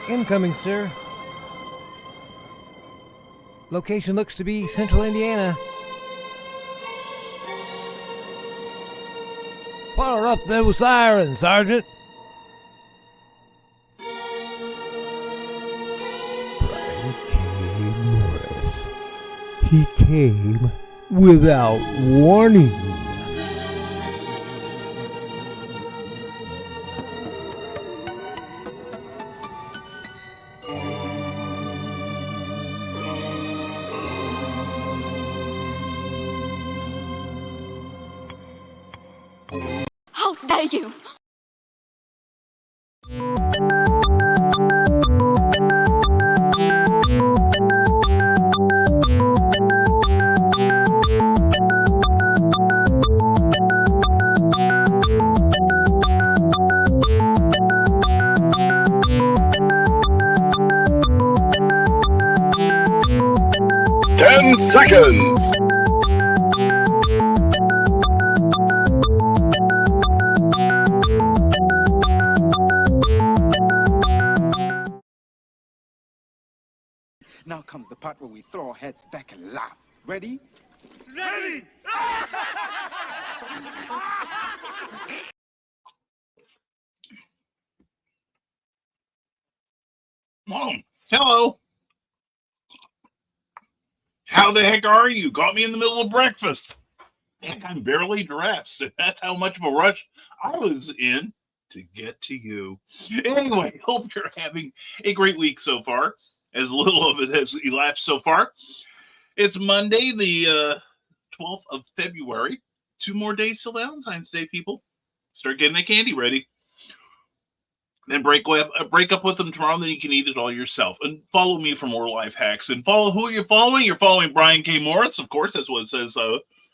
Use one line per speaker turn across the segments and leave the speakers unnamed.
Incoming, sir. Location looks to be Central Indiana. Fire up those sirens, Sergeant. Brian K. Morris. He came without warning.
How dare you!
Seconds.
Now comes the part where we throw our heads back and laugh. Ready?
Ready!
Mom, hello. How the heck are you? Got me in the middle of breakfast. Heck, I'm barely dressed. That's how much of a rush I was in to get to you. Anyway, hope you're having a great week so far. As little of it has elapsed so far. It's Monday, the 12th of February. 2 more days till Valentine's Day, people. Start getting that candy ready. Then break up with them tomorrow, then you can eat it all yourself. And follow me for more life hacks. And follow who you're following. You're following Brian K. Morris, of course. That's what it says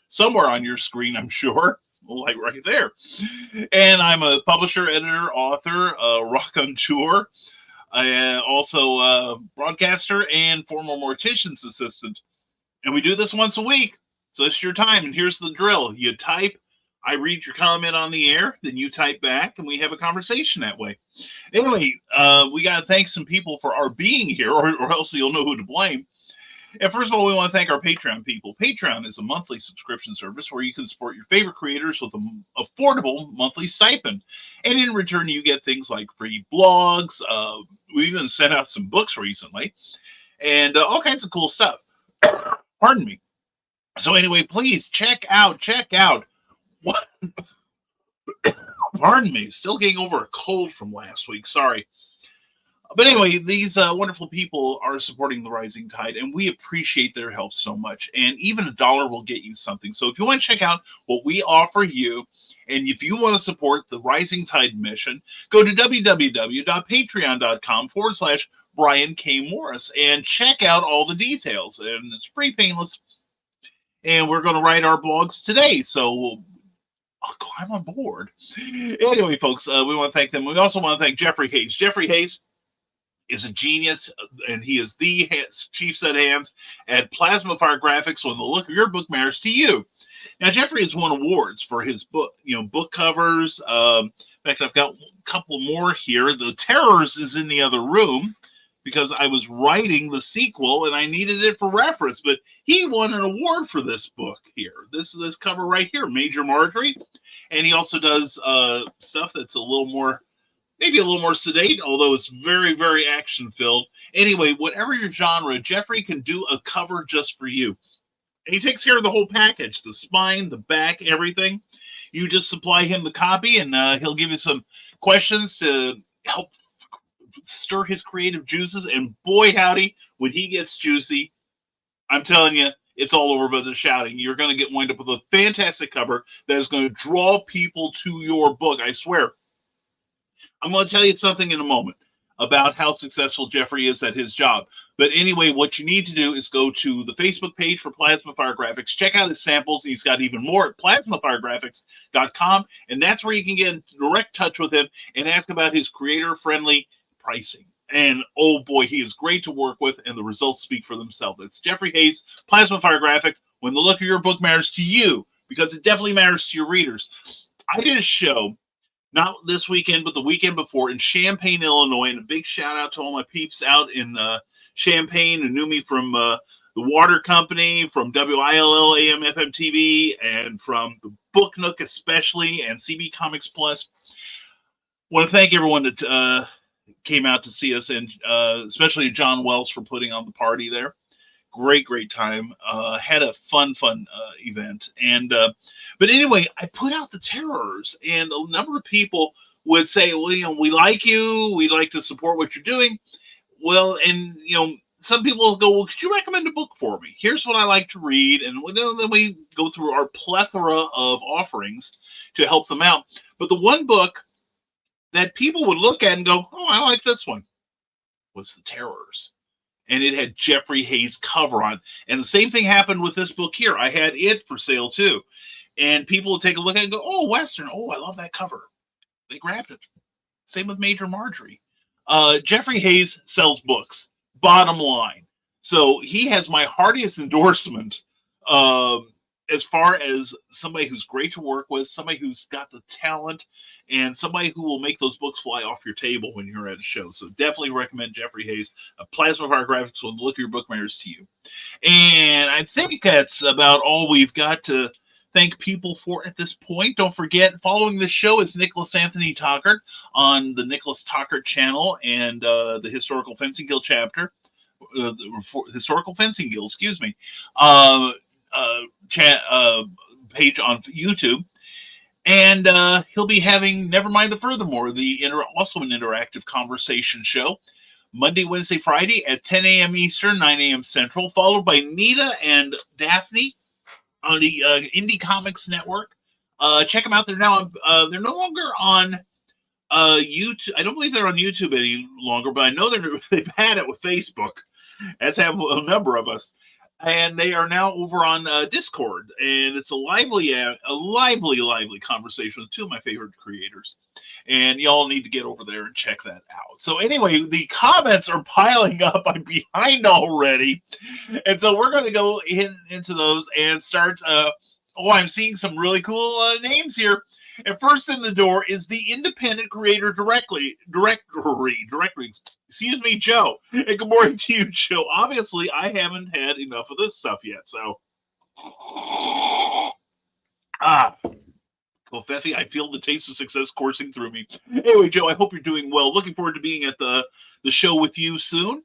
somewhere on your screen, I'm sure. Like right there. And I'm a publisher, editor, author, raconteur, also broadcaster, and former mortician's assistant. And we do this once a week. So it's your time. And here's the drill. You type. I read your comment on the air, then you type back, and we have a conversation that way. Anyway, we got to thank some people for our being here, or else you'll know who to blame. And first of all, we want to thank our Patreon people. Patreon is a monthly subscription service where you can support your favorite creators with an affordable monthly stipend. And in return, you get things like free blogs. We even sent out some books recently, and all kinds of cool stuff. Pardon me. So anyway, please check out. What? Pardon me. Still getting over a cold from last week. Sorry. But anyway, these wonderful people are supporting the Rising Tide, and we appreciate their help so much. And even $1 will get you something. So if you want to check out what we offer you, and if you want to support the Rising Tide mission, go to www.patreon.com/Brian K. Morris and check out all the details. And it's pretty painless. And we're going to write our blogs today. So I'll climb on board. Anyway, folks, we want to thank them. We also want to thank Jeffrey Hayes. Jeffrey Hayes is a genius, and he is the chief set hands at Plasma Fire Graphics when the look of your book matters to you. Now, Jeffrey has won awards for his book, book covers. In fact, I've got a couple more here. The Terrors is in the other room because I was writing the sequel and I needed it for reference, but he won an award for this book here. This cover right here, Major Marjorie. And he also does stuff that's maybe a little more sedate, although it's very, very action-filled. Anyway, whatever your genre, Jeffrey can do a cover just for you. And he takes care of the whole package, the spine, the back, everything. You just supply him the copy, and he'll give you some questions to help stir his creative juices. And boy, howdy, when he gets juicy, I'm telling you, it's all over but the shouting. You're going to wind up with a fantastic cover that is going to draw people to your book, I swear. I'm going to tell you something in a moment about how successful Jeffrey is at his job. But anyway, what you need to do is go to the Facebook page for Plasma Fire Graphics. Check out his samples. He's got even more at plasmafiregraphics.com. And that's where you can get in direct touch with him and ask about his creator-friendly pricing. And oh boy, he is great to work with, and the results speak for themselves. It's Jeffrey Hayes, Plasma Fire Graphics. When the look of your book matters to you, because it definitely matters to your readers. I did a show not this weekend, but the weekend before in Champaign, Illinois. And a big shout out to all my peeps out in Champaign who knew me from the Water Company, from WILL AM FM TV, and from the Book Nook especially, and CB Comics Plus. Want to thank everyone that came out to see us, and especially John Wells for putting on the party there. Great time. Had a fun event. And but anyway, I put out the Terrors, and a number of people would say, well, we like you, we like to support what you're doing. Well, and some people will go, well, could you recommend a book for me? Here's what I like to read. And then we go through our plethora of offerings to help them out. But the one book that people would look at and go, oh, I like this one, was the Terrors. And it had Jeffrey Hayes cover on. And the same thing happened with this book here. I had it for sale too. And people would take a look at it and go, oh, Western. Oh, I love that cover. They grabbed it. Same with Major Marjorie. Jeffrey Hayes sells books. Bottom line. So he has my heartiest endorsement as far as somebody who's great to work with, somebody who's got the talent, and somebody who will make those books fly off your table when you're at a show. So definitely recommend Jeffrey Hayes. Plasma Fire Graphics will look your book matters to you. And I think that's about all we've got to thank people for at this point. Don't forget, following this show is Nicholas Anthony Tockert on the Nicholas Tockert channel and the Historical Fencing Guild chapter. Historical Fencing Guild, excuse me. Page on YouTube, and he'll be having Nevermind the Furthermore, also an interactive conversation show, Monday, Wednesday, Friday at 10 a.m. Eastern, 9 a.m. Central, followed by Nita and Daphne on the Indie Comics Network. Check them out. They're now they're no longer on YouTube. I don't believe they're on YouTube any longer, but I know they've had it with Facebook, as have a number of us. And they are now over on Discord, and it's a lively conversation with two of my favorite creators. And y'all need to get over there and check that out. So anyway, the comments are piling up. I'm behind already, and so we're going to go into those and start. I'm seeing some really cool names here. And first in the door is the Independent Creator Directory. Excuse me, Joe. And good morning to you, Joe. Obviously, I haven't had enough of this stuff yet, so. Fefi, I feel the taste of success coursing through me. Anyway, Joe, I hope you're doing well. Looking forward to being at the show with you soon.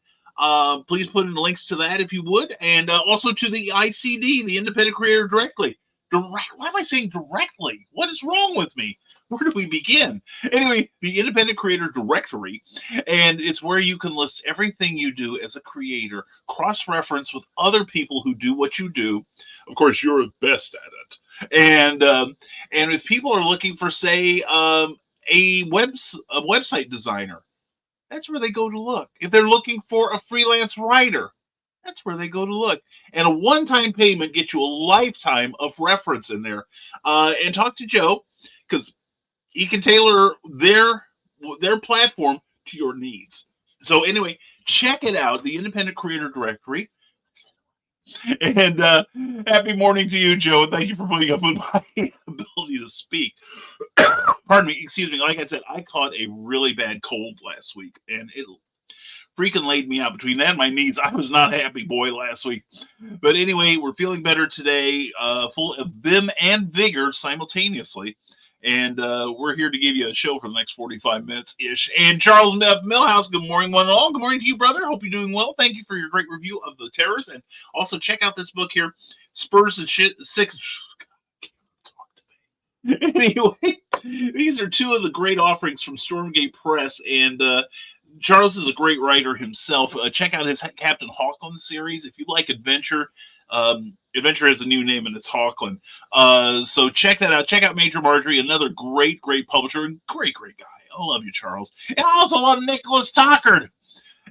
Please put in links to that if you would. And also to the ICD, the Independent Creator Directly. Why am I saying directly? What is wrong with me? Where do we begin? Anyway, the Independent Creator Directory, and it's where you can list everything you do as a creator, cross-reference with other people who do what you do. Of course, you're best at it. And if people are looking for, say, a website designer, that's where they go to look. If they're looking for a freelance writer, that's where they go to look. And a one-time payment gets you a lifetime of reference in there. And talk to Joe, because he can tailor their platform to your needs. So anyway, check it out, the Independent Creator Directory. And happy morning to you, Joe. Thank you for putting up with my ability to speak. Pardon me, excuse me. Like I said, I caught a really bad cold last week, and it freaking laid me out between that and my knees. I was not a happy boy last week. But anyway, we're feeling better today, full of vim and vigor simultaneously. And we're here to give you a show for the next 45 minutes-ish. And Charles Millhouse, good morning, one and all. Good morning to you, brother. Hope you're doing well. Thank you for your great review of the Terrors. And also check out this book here, Spurs and Shit 6. Anyway, these are two of the great offerings from Stormgate Press. And Charles is a great writer himself. Check out his Captain Hawkland series. If you like adventure, Adventure has a new name and it's Hawkland. So check that out. Check out Major Marjorie, another great publisher and great guy. I love you, Charles. And I also love Nicholas Tockert.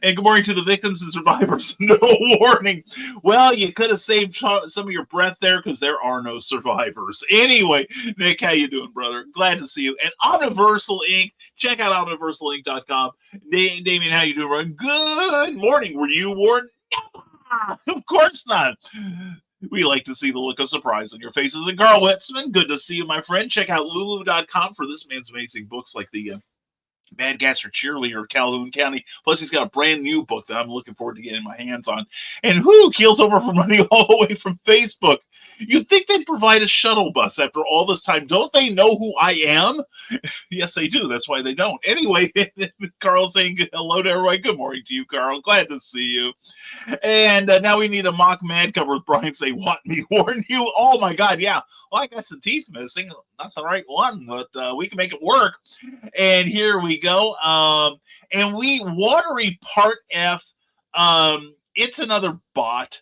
And good morning to the victims and survivors. No warning. Well, you could have saved some of your breath there because there are no survivors. Anyway, Nick, how you doing, brother? Glad to see you. And Omniversal Inc. Check out omniversalinc.com. Damien, how you doing, brother? Good morning. Were you warned? No, of course not. We like to see the look of surprise on your faces. And Carl Wetzman, good to see you, my friend. Check out lulu.com for this man's amazing books like the Madcaster Cheerleader, Calhoun County. Plus, he's got a brand new book that I'm looking forward to getting my hands on. And who keels over from running all the way from Facebook? You'd think they'd provide a shuttle bus after all this time. Don't they know who I am? Yes, they do. That's why they don't. Anyway, Carl saying hello to everybody. Good morning to you, Carl. Glad to see you. And now we need a mock mad cover with Brian saying, "What, me warn you?" Oh my God, yeah. Well, I got some teeth missing. Not the right one, but we can make it work. And here we go. And we Watery Part F. It's another bot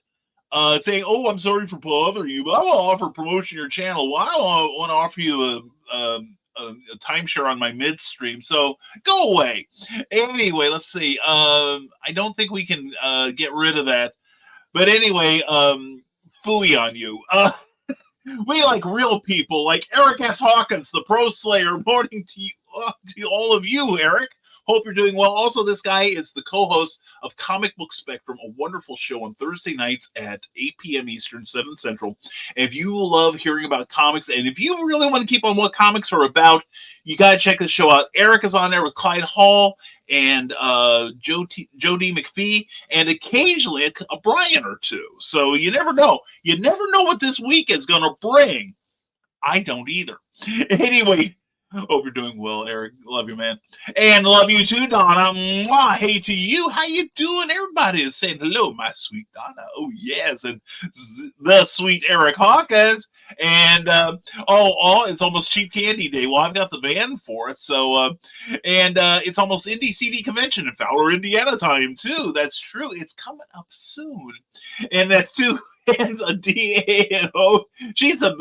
saying, "Oh, I'm sorry for bothering you, but I want to offer promotion to your channel. Well, I want to offer you a timeshare on my midstream, so go away." Anyway, let's see. I don't think we can get rid of that. But anyway, phooey on you. We like real people, like Eric S. Hawkins, the Pro Slayer. Morning to you, to all of you, Eric. Hope you're doing well. Also, this guy is the co-host of Comic Book Spectrum, a wonderful show on Thursday nights at 8 p.m. Eastern, 7 Central. And if you love hearing about comics, and if you really want to keep on what comics are about, you got to check this show out. Eric is on there with Clyde Hall and Joe D. McPhee, and occasionally a Brian or two. So you never know. You never know what this week is going to bring. I don't either. Anyway, hope you're doing well, Eric. Love you, man. And love you too, Donna. Mwah. Hey to you. How you doing? Everybody is saying hello, my sweet Donna. Oh, yes. And the sweet Eric Hawkins. And, it's almost Cheap Candy Day. Well, I've got the van for it. So, it's almost Indie CD Convention in Fowler, Indiana time, too. That's true. It's coming up soon. And that's two N's, a D, A, and O. She's a...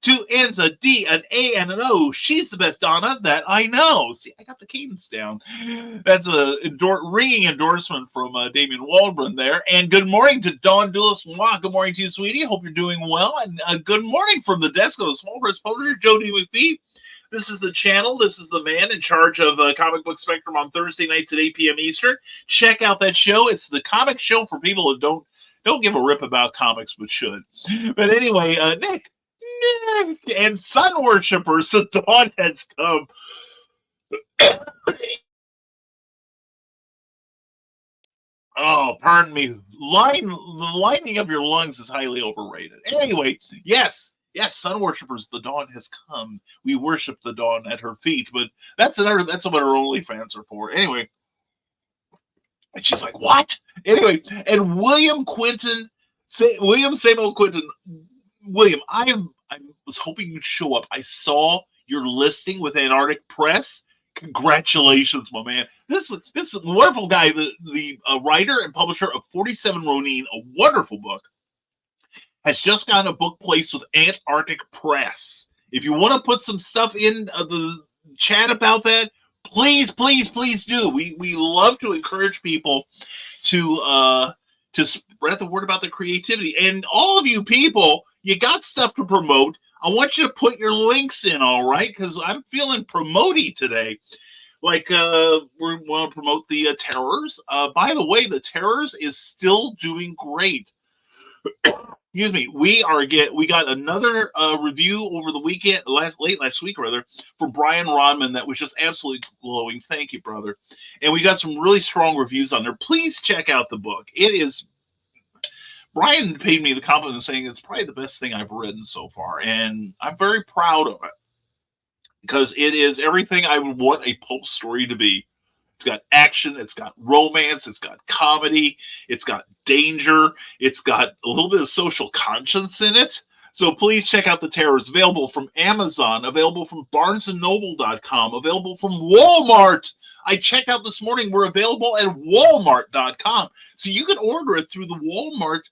2 N's, a D, an A, and an O. She's the best Donna that I know. See, I got the cadence down. That's a ringing endorsement from Damian Waldron there. And good morning to Dawn Dulles. Good morning to you, sweetie. Hope you're doing well. And good morning from the desk of the Small Press publisher, Joe D. McPhee. This is the channel. This is the man in charge of Comic Book Spectrum on Thursday nights at 8 p.m. Eastern. Check out that show. It's the comic show for people who don't give a rip about comics, but should. But anyway, Nick and sun worshippers, the dawn has come. Oh, pardon me. The lining of your lungs is highly overrated. Anyway, yes, sun worshippers, the dawn has come. We worship the dawn at her feet, but that's what our OnlyFans are for. Anyway, and she's like, "What?" Anyway, and William Samuel Quinton. William, I was hoping you'd show up. I saw your listing with Antarctic Press. Congratulations, my man. This wonderful guy, the writer and publisher of 47 Ronin, a wonderful book, has just gotten a book placed with Antarctic Press. If you want to put some stuff in the chat about that, please do. We love to encourage people to spread the word about their creativity. And all of you people, you got stuff to promote. I want you to put your links in, all right? Because I'm feeling promoty today. Like, we want to promote the Terrors. By the way, the Terrors is still doing great. Excuse me. We got another review over the weekend, late last week rather, from Brian Rodman that was just absolutely glowing. Thank you, brother. And we got some really strong reviews on there. Please check out the book. It is. Brian paid me the compliment saying it's probably the best thing I've written so far, and I'm very proud of it because it is everything I would want a pulp story to be. It's got action, it's got romance, it's got comedy, it's got danger, it's got a little bit of social conscience in it. So please check out The Terrors. Available from Amazon, available from BarnesandNoble.com, available from Walmart. I checked out this morning. We're available at Walmart.com. So you can order it through the Walmart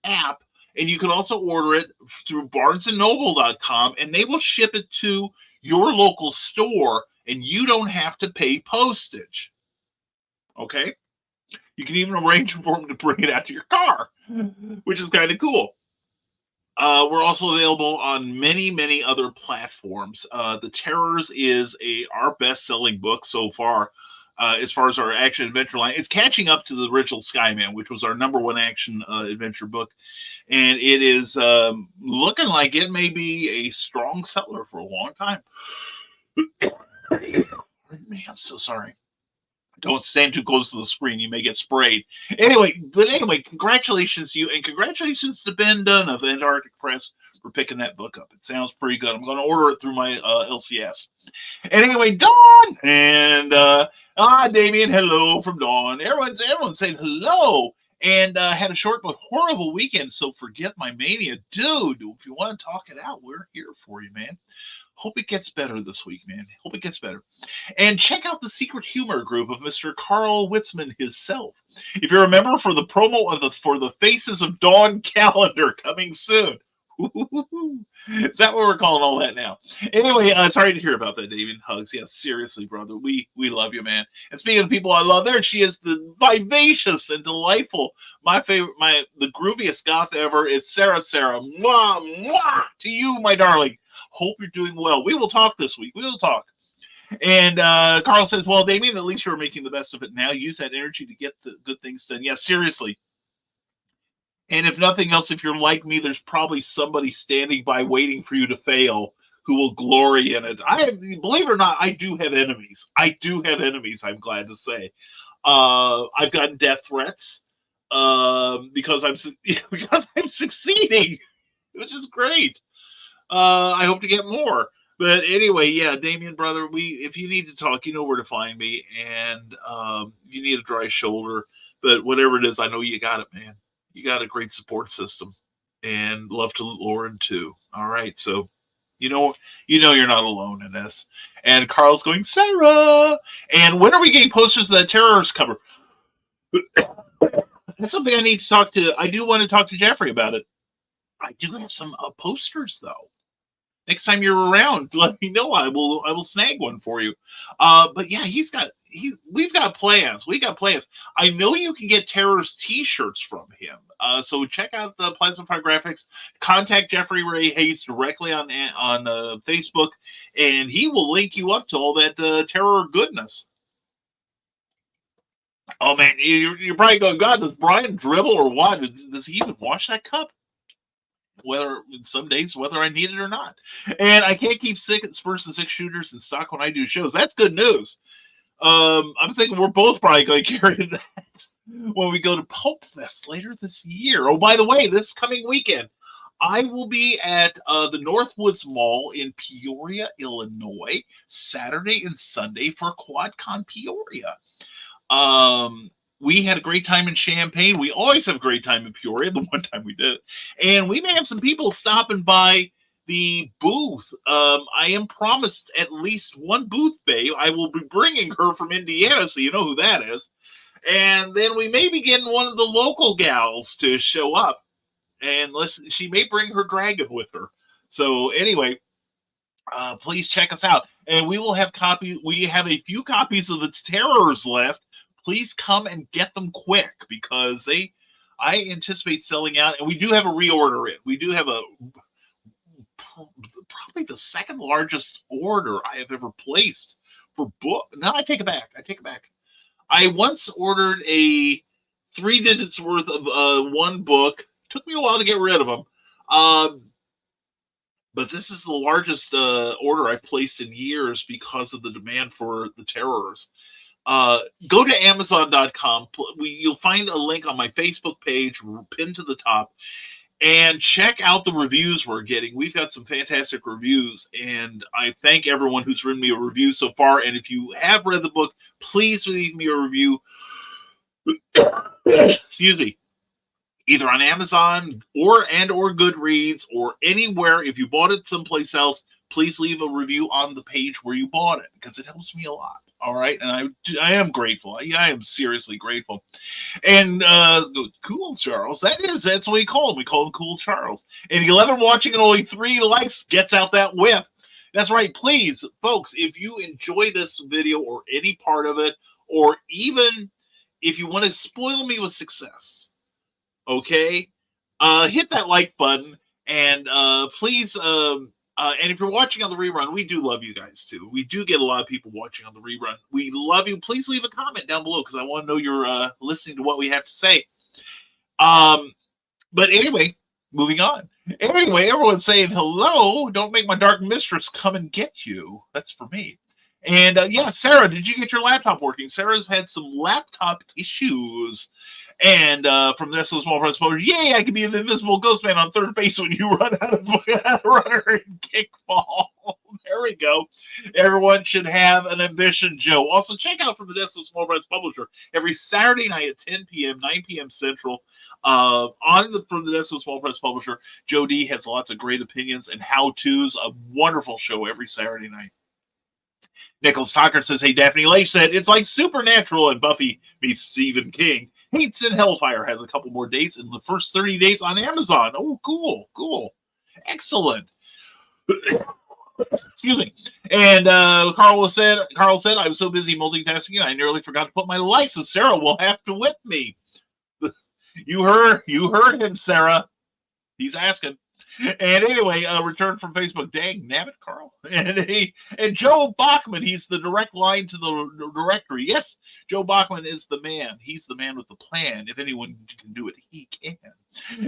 app, and you can also order it through BarnesandNoble.com, and they will ship it to your local store, and you don't have to pay postage. Okay? You can even arrange for them to bring it out to your car, which is kind of cool. We're also available on many, many other platforms. The Terrors is our best-selling book so far. as far as our action adventure line. It's catching up to the original Skyman, which was our number one action adventure book. And it is looking like it may be a strong seller for a long time. Man, I'm so sorry. Don't stand too close to the screen. You may get sprayed. Anyway, congratulations to you. And congratulations to Ben Dunn of Antarctic Press for picking that book up. It sounds pretty good. I'm going to order it through my LCS. Anyway, Dawn! And Damien, hello from Dawn. Everyone's saying hello. And had a short but horrible weekend, so forget my mania. Dude, if you want to talk it out, we're here for you, man. Hope it gets better this week, man. Hope it gets better. And check out the secret humor group of Mr. Carl Witzman himself. If you remember, for the promo for the Faces of Dawn calendar coming soon. Is that what we're calling all that now? Anyway, sorry to hear about that, David. Hugs. Yes, seriously, brother. We love you, man. And speaking of people I love, there she is, the vivacious and delightful, my favorite, the grooviest goth ever is Sarah. Mwah, mwah, to you, my darling. Hope you're doing well. We will talk this week. We will talk. And Carl says, well, Damien, at least you're making the best of it now. Use that energy to get the good things done. Yeah, seriously. And if nothing else, if you're like me, there's probably somebody standing by waiting for you to fail who will glory in it. Believe it or not, I do have enemies. I'm glad to say. I've gotten death threats because I'm succeeding, which is great. I hope to get more. But anyway, yeah, Damien, brother, if you need to talk, you know where to find me. And you need a dry shoulder. But whatever it is, I know you got it, man. You got a great support system. And love to Lauren, too. All right, so you know you're not alone in this. And Carl's going, Sarah! And when are we getting posters of that terrorist cover? That's something I need to talk to. I do want to talk to Jeffrey about it. I do have some posters, though. Next time you're around, let me know. I will snag one for you. But yeah, we've got plans. I know you can get Terror's t-shirts from him. So check out the Plasmafire Graphics. Contact Jeffrey Ray Hayes directly on Facebook, and he will link you up to all that Terror goodness. Oh man, you're probably going, God, does Brian dribble or what? Does he even wash that cup? Whether some days, whether I need it or not. And I can't keep Spurs and 6 shooters in stock when I do shows. That's good news. I'm thinking we're both probably going to carry that when we go to Pulp Fest later this year. Oh, by the way, this coming weekend, I will be at the Northwoods Mall in Peoria, Illinois, Saturday and Sunday for QuadCon Peoria. We had a great time in Champaign. We always have a great time in Peoria, the one time we did. And we may have some people stopping by the booth. I am promised at least one booth babe. I will be bringing her from Indiana, so you know who that is. And then we may be getting one of the local gals to show up. And she may bring her dragon with her. So anyway, please check us out. And we will have copies. We have a few copies of the Terrors left. Please come and get them quick because I anticipate selling out, and we do have a reorder in. We do have probably the second largest order I have ever placed for book. No, I take it back. I once ordered a 3 digits worth of one book. Took me a while to get rid of them. But this is the largest order I've placed in years because of the demand for the Terrors. Go to Amazon.com. You'll find a link on my Facebook page pinned to the top, and check out the reviews we're getting. We've got some fantastic reviews, and I thank everyone who's written me a review so far. And if you have read the book, please leave me a review. Excuse me. Either on Amazon or Goodreads or anywhere. If you bought it someplace else, please leave a review on the page where you bought it because it helps me a lot. All right, and I am grateful. I am seriously grateful. And Cool Charles, that's what we call him. We call him Cool Charles. And 11 watching and only 3 likes gets out that whip. That's right. Please, folks, if you enjoy this video or any part of it, or even if you want to spoil me with success, okay, hit that like button and please. And if you're watching on the rerun, we do love you guys too. We do get a lot of people watching on the rerun. We love you. Please leave a comment down below because I want to know you're listening to what we have to say. But anyway, moving on. Anyway, everyone's saying hello. Don't make my dark mistress come and get you. That's for me. And yeah, Sarah, did you get your laptop working? Sarah's had some laptop issues. And from this small press publisher, yay, I can be the invisible ghost man on third base when you run out of runner and kickball. There we go. Everyone should have an ambition, Joe. Also, check out from the Desk of Small Press Publisher every Saturday night at 10 p.m., 9 p.m. Central. From the Desk of Small Press Publisher, Joe D has lots of great opinions and how-tos. A wonderful show every Saturday night. Nicholas Tockert says, hey, Daphne Leitch said, it's like Supernatural and Buffy meets Stephen King. Hates in Hellfire has a couple more days in the first 30 days on Amazon. Oh, cool. Excellent. Excuse me. And Carl said, I was so busy multitasking, I nearly forgot to put my lights, so Sarah will have to whip me. You heard him, Sarah. He's asking. And anyway, return from Facebook. Dang, nabbit, Carl. And Joe Bachman, he's the direct line to the directory. Yes, Joe Bachman is the man. He's the man with the plan. If anyone can do it, he can.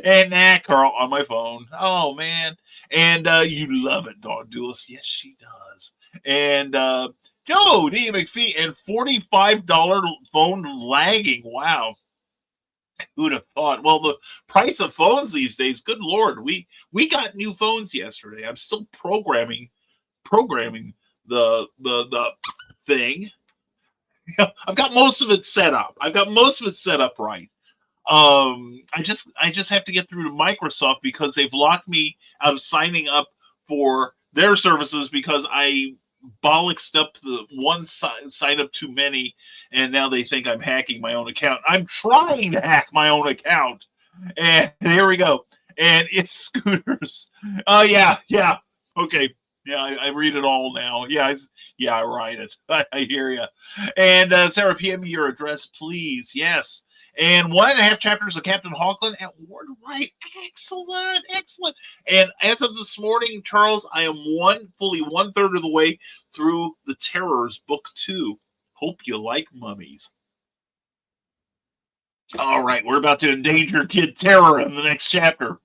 And Carl, on my phone. Oh, man. And you love it, Dawn Duelist. Yes, she does. And Joe D. McPhee and $45 phone lagging. Wow. Who'd have thought? Well, the price of phones these days, good Lord, we got new phones yesterday. I'm still programming the thing. I've got most of it set up. Right. I just have to get through to Microsoft because they've locked me out of signing up for their services because I bollocksed up the one sign up too many, and now they think I'm hacking my own account. I'm trying to hack my own account, and here we go. And it's Scooters. Oh yeah, okay, yeah, I read it all now. I write it. I hear you. And Sarah, PM me your address, please. Yes. And 1.5 chapters of Captain Hawkland at Ward Wright. Excellent. And as of this morning, Charles, I am fully 1/3 of the way through The Terrors, Book 2. Hope you like mummies. All right, we're about to endanger Kid Terror in the next chapter.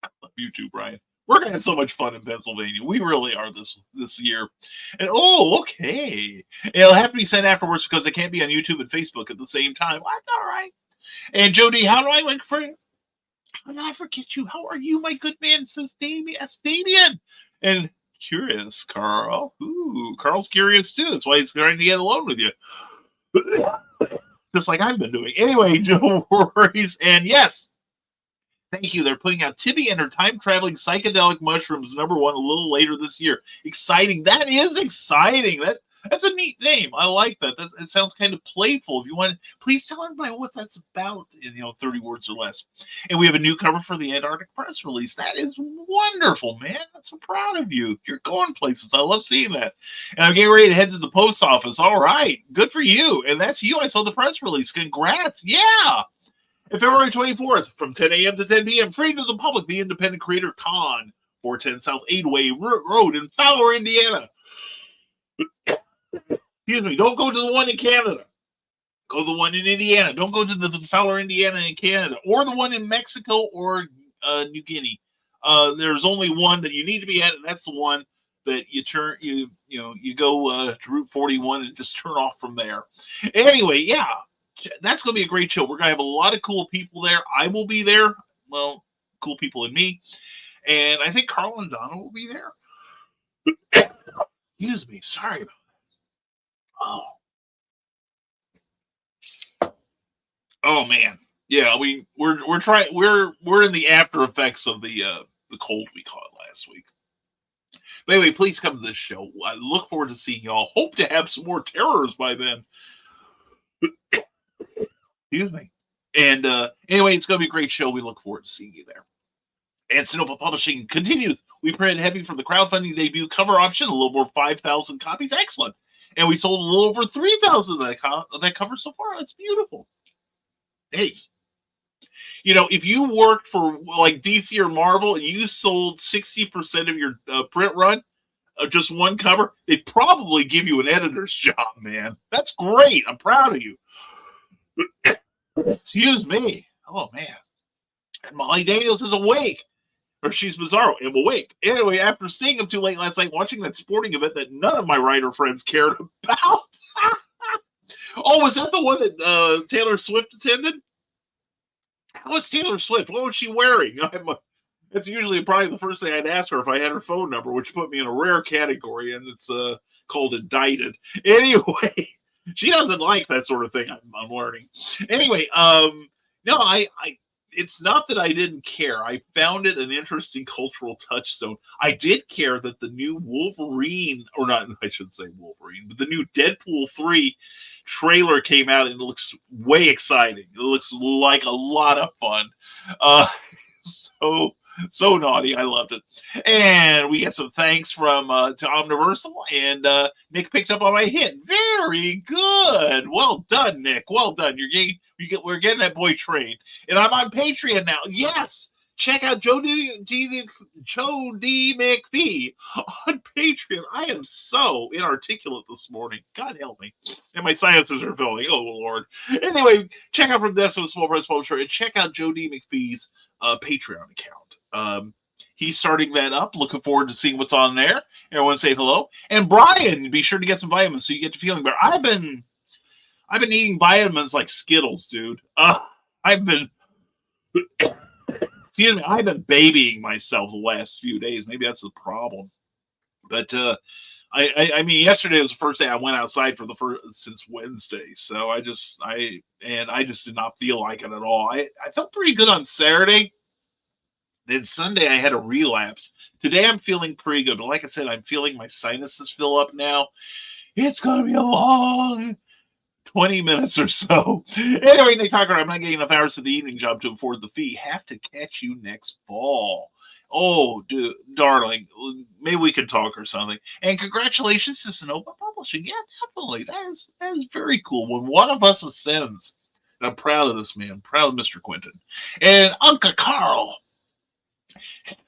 I love you too, Brian. We're gonna have so much fun in Pennsylvania. We really are this year. And okay, it'll have to be sent afterwards because it can't be on YouTube and Facebook at the same time. Well, that's all right. And Jody, how did I forget you? How are you, my good man? Says Damien. That's Damien. And curious, Carl. Ooh, Carl's curious too. That's why he's trying to get alone with you. Just like I've been doing. Anyway, no worries. And yes, thank you. They're putting out Tibby and her time-traveling psychedelic mushrooms #1 a little later this year. Exciting. That is exciting. That's a neat name. I like that. It sounds kind of playful. If you want, please tell everybody what that's about in 30 words or less. And we have a new cover for the Antarctic press release. That is wonderful, man. I'm so proud of you. You're going places. I love seeing that. And I'm getting ready to head to the post office. All right. Good for you. And that's you. I saw the press release. Congrats. Yeah. And February 24th from 10 a.m. to 10 p.m. Free to the public. The Independent Creator Con, 410 South 8-Way Road in Fowler, Indiana. Excuse me, don't go to the one in Canada. Go to the one in Indiana. Don't go to the Fowler, Indiana in Canada, or the one in Mexico or New Guinea. There's only one that you need to be at, and that's the one that you go to Route 41 and just turn off from there. Anyway, yeah, that's going to be a great show. We're going to have a lot of cool people there. I will be there. Well, cool people and me. And I think Carl and Donna will be there. Excuse me. Sorry about that. Oh man. Yeah, we're trying. We're in the after effects of the cold we caught last week. But anyway, please come to this show. I look forward to seeing y'all. Hope to have some more terrors by then. Excuse me. And anyway, it's going to be a great show. We look forward to seeing you there. And Sonoma Publishing continues. We printed heavy for the crowdfunding debut cover option, a little over 5,000 copies. Excellent. And we sold a little over 3,000 of that cover so far. That's beautiful. Hey. if you worked for like DC or Marvel and you sold 60% of your print run of just one cover, they'd probably give you an editor's job, man. That's great. I'm proud of you. Excuse me. Oh, man. And Molly Daniels is awake. Or she's Bizarro. I'm awake. Anyway, after staying up too late last night watching that sporting event that none of my writer friends cared about. Oh, was that the one that Taylor Swift attended? How was Taylor Swift? What was she wearing? It's usually probably the first thing I'd ask her if I had her phone number, which put me in a rare category, and it's called indicted. Anyway, she doesn't like that sort of thing. I'm learning. Anyway, no, it's not that I didn't care. I found it an interesting cultural touchstone. I did care that the new Wolverine, or not, I shouldn't say Wolverine, but the new Deadpool 3 trailer came out, and it looks way exciting. It looks like a lot of fun. So naughty. I loved it. And we get some thanks from to Omniversal, and Nick picked up on my hint. Very good. Well done, Nick. Well done. We're getting that boy trained. And I'm on Patreon now. Yes. Check out Joe D. McPhee on Patreon. I am so inarticulate this morning. God help me. And my sinuses are filling. Oh, Lord. Anyway, check out From Death of a Small Press Publisher and check out Joe D. McPhee's Patreon account. He's starting that up. Looking forward to seeing what's on there. Everyone say hello. And Brian, be sure to get some vitamins so you get to feeling better. I've been eating vitamins like Skittles, dude. I've been babying myself the last few days. Maybe that's the problem. But I mean, yesterday was the first day I went outside since Wednesday. So I just did not feel like it at all. I felt pretty good on Saturday. Then Sunday I had a relapse. Today I'm feeling pretty good. But like I said, I'm feeling my sinuses fill up now. It's going to be a long 20 minutes or so. Anyway, Nick Tucker, I'm not getting enough hours of the evening job to afford the fee. Have to catch you next fall. Oh, dude, darling, maybe we could talk or something. And congratulations to Sonoma Publishing. Yeah, definitely. That is very cool. When one of us ascends, and I'm proud of this man. I'm proud of Mr. Quinton. And Uncle Carl.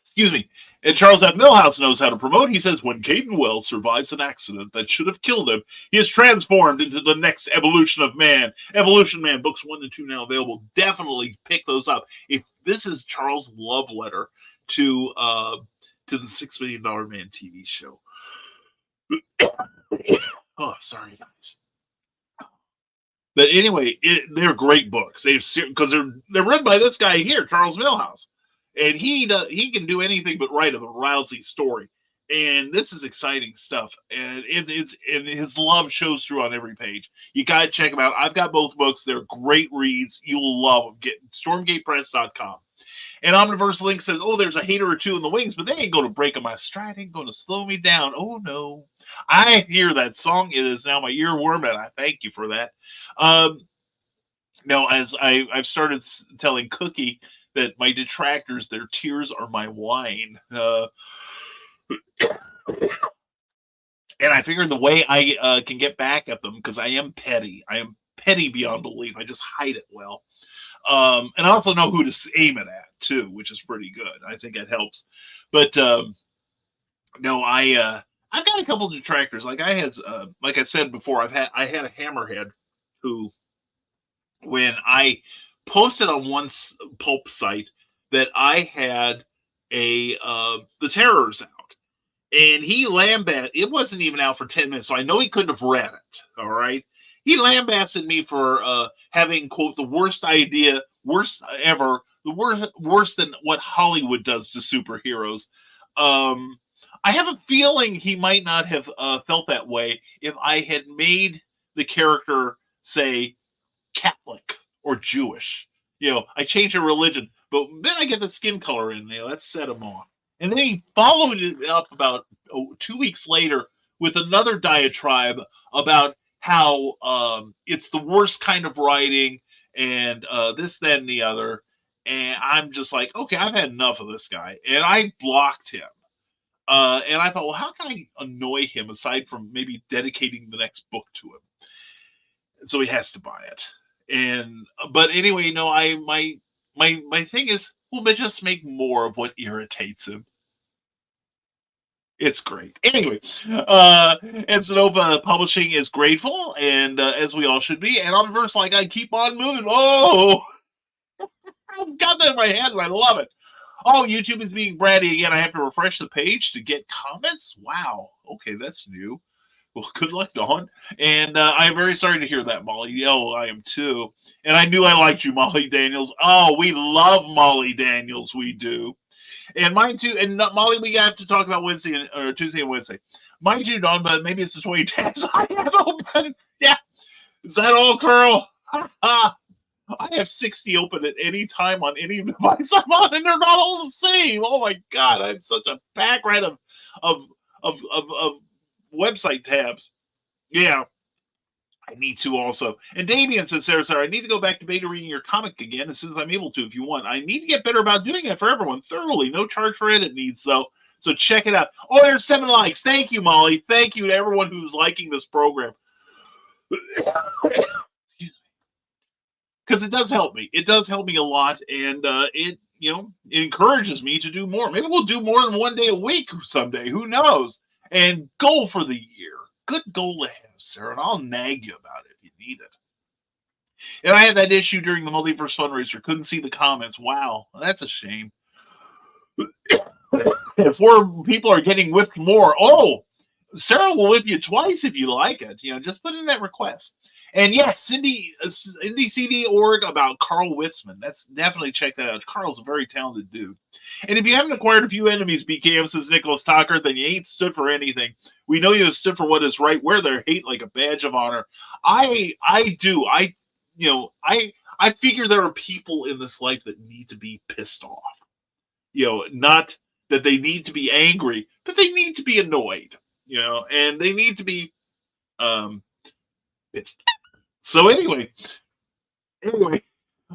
Excuse me. And Charles F. Millhouse knows how to promote. He says, when Caden Wells survives an accident that should have killed him, he is transformed into the next evolution of man. Evolution Man, books 1 and 2 now available. Definitely pick those up. If this is Charles' love letter to the $6 Million Man TV show. Oh, sorry, guys. But anyway, they're great books. Because they're read by this guy here, Charles Millhouse. And he can do anything but write a rousing story. And this is exciting stuff. And and his love shows through on every page. You got to check them out. I've got both books. They're great reads. You'll love them. Get stormgatepress.com. And Omniverse Link says, oh, there's a hater or two in the wings, but they ain't going to break on my stride. Ain't going to slow me down. Oh, no. I hear that song. It is now my earworm, and I thank you for that. No, as I've started telling Cookie that my detractors, their tears are my wine. And I figured the way I can get back at them, because I am petty. I am petty beyond belief. I just hide it well. And I also know who to aim it at, too, which is pretty good. I think that helps. But no, I've got a couple of detractors. Like I said before, I had a hammerhead who, when I posted on one pulp site that I had the Terrors out, and he lambasted. It wasn't even out for 10 minutes, so I know he couldn't have read it. All right, he lambasted me for having, quote, the worst idea, worst ever, the worse than what Hollywood does to superheroes. I have a feeling he might not have felt that way if I had made the character, say, Catholic or Jewish. I changed the religion, but then I get the skin color in there. That set him off. And then he followed it up about 2 weeks later with another diatribe about how it's the worst kind of writing and this, that, and the other. And I'm just like, okay, I've had enough of this guy. And I blocked him. And I thought, well, how can I annoy him aside from maybe dedicating the next book to him? So he has to buy it. But anyway, my my thing is, we'll just make more of what irritates him. It's great. Anyway, and Sonoma Publishing is grateful, and as we all should be. And on verse like I keep on moving. Oh, I've got that in my head, and I love it. Oh, YouTube is being bratty again. I have to refresh the page to get comments. Wow. Okay, that's new. Well, good luck, Dawn. And I'm very sorry to hear that, Molly. Oh, I am too. And I knew I liked you, Molly Daniels. Oh, we love Molly Daniels. We do. And mine too. And Molly, we have to talk about Wednesday or Tuesday and Wednesday. Mine too, Dawn, but maybe it's the 20 tabs I have open. Yeah. Is that all, Carl? I have 60 open at any time on any device I'm on, and they're not all the same. Oh my God, I'm such a pack rat of website tabs. Yeah, I need to also. And Damien says, Sarah, I need to go back to beta reading your comic again as soon as I'm able to, if you want. I need to get better about doing that for everyone thoroughly. No charge for edit needs, though. So check it out. Oh, there's 7 likes. Thank you, Molly. Thank you to everyone who's liking this program. Because it does help me. It does help me a lot, and it encourages me to do more. Maybe we'll do more than one day a week someday. Who knows? And goal for the year. Good goal to have, Sarah, and I'll nag you about it if you need it. And I had that issue during the Multiverse fundraiser. Couldn't see the comments. Wow, that's a shame. And 4 people are getting whipped more. Oh, Sarah will whip you twice if you like it. Just put in that request. And yes, IndieCD.org about Carl Witzman. That's definitely check that out. Carl's a very talented dude. And if you haven't acquired a few enemies, BKM, says Nicholas Tucker, then you ain't stood for anything. We know you have stood for what is right. Wear their hate like a badge of honor. I do. I figure there are people in this life that need to be pissed off. Not that they need to be angry, but they need to be annoyed. And they need to be pissed. So anyway,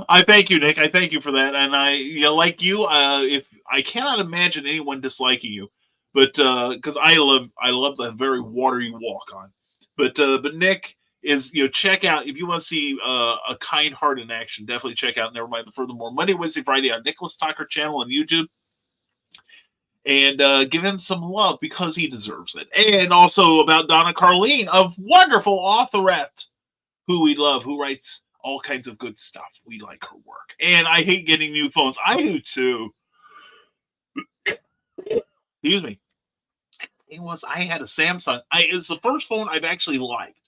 I thank you, Nick. I thank you for that. And like you, if I cannot imagine anyone disliking you, but because I love the very water you walk on. But Nick is check out if you want to see a kind heart in action. Definitely check out Nevermind the Furthermore Monday, Wednesday, Friday on Nicholas Tucker channel on YouTube. And give him some love because he deserves it. And also about Donna Carlene, a wonderful authorette who we love, who writes all kinds of good stuff. We like her work. And I hate getting new phones. I do too. Excuse me. I had a Samsung. It's the first phone I've actually liked.